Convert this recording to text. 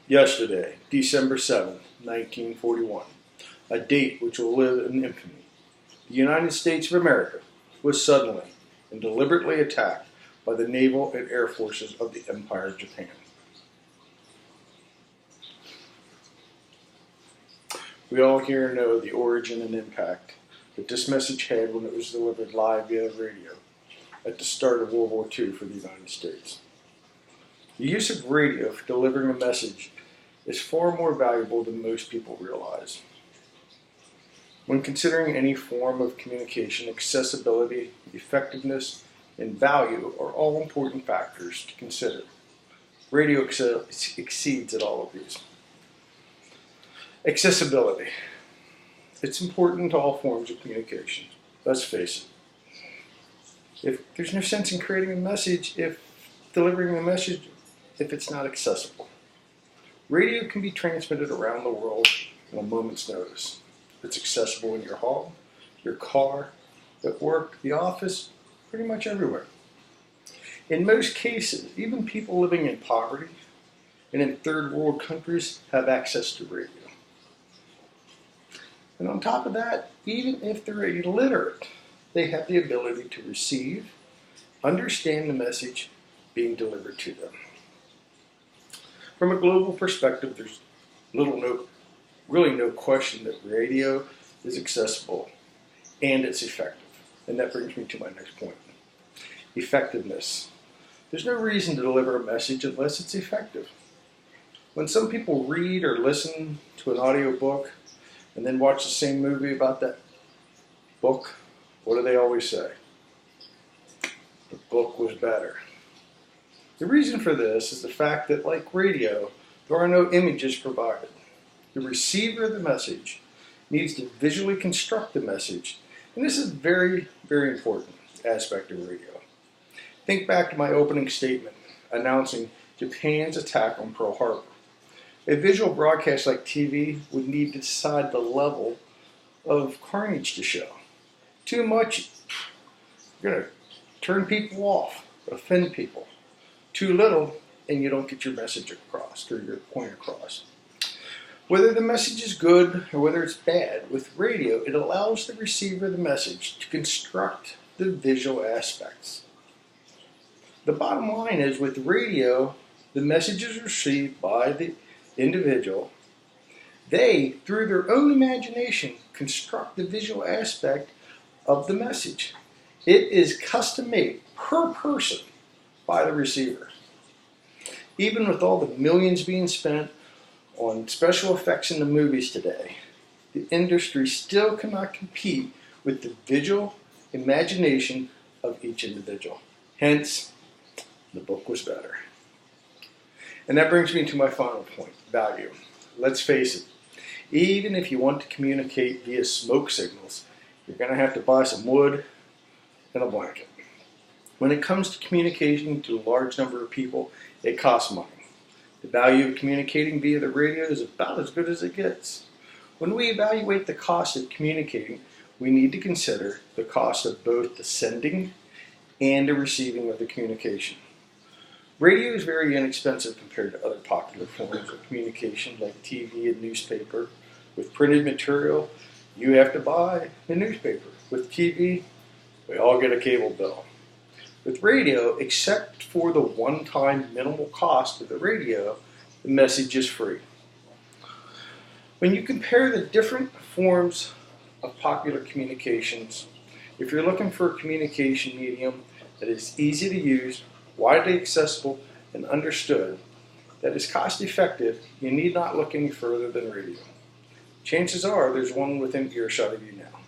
Yesterday, December 7th, 1941, a date which will live in infamy, the United States of America was suddenly and deliberately attacked by the naval and air forces of the Empire of Japan. We all here know the origin and impact that this message had when it was delivered live via radio at the start of World War II for the United States. The use of radio for delivering a message is far more valuable than most people realize. When considering any form of communication, accessibility, effectiveness, and value are all important factors to consider. Radio exceeds at all of these. Accessibility. It's important to all forms of communication. Let's face it. There's no sense in creating a message delivering a message if it's not accessible. Radio can be transmitted around the world in a moment's notice. It's accessible in your home, your car, at work, the office, pretty much everywhere. In most cases, even people living in poverty and in third world countries have access to radio. And on top of that, even if they're illiterate, they have the ability to receive, understand the message being delivered to them. From a global perspective, there's really no question that radio is accessible and it's effective. And that brings me to my next point. Effectiveness. There's no reason to deliver a message unless it's effective. When some people read or listen to an audiobook and then watch the same movie about that book, what do they always say? The book was better. The reason for this is the fact that, like radio, there are no images provided. The receiver of the message needs to visually construct the message, and this is a very, very important aspect of radio. Think back to my opening statement announcing Japan's attack on Pearl Harbor. A visual broadcast like TV would need to decide the level of carnage to show. Too much, you're going to turn people off, offend people. Too little, and you don't get your message across or your point across. Whether the message is good or whether it's bad, with radio, it allows the receiver of the message to construct the visual aspects. The bottom line is, with radio, the message is received by the individual. They, through their own imagination, construct the visual aspect of the message. It is custom made per person by the receiver. Even with all the millions being spent on special effects in the movies today, the industry still cannot compete with the visual imagination of each individual. Hence, the book was better. And that brings me to my final point, value. Let's face it, even if you want to communicate via smoke signals, you're going to have to buy some wood and a blanket. When it comes to communicating to a large number of people, it costs money. The value of communicating via the radio is about as good as it gets. When we evaluate the cost of communicating, we need to consider the cost of both the sending and the receiving of the communication. Radio is very inexpensive compared to other popular forms of communication like TV and newspaper. With printed material, you have to buy the newspaper. With TV, we all get a cable bill. With radio, except for the one-time minimal cost of the radio, the message is free. When you compare the different forms of popular communications, if you're looking for a communication medium that is easy to use, widely accessible, and understood, that is cost-effective, you need not look any further than radio. Chances are there's one within earshot of you now.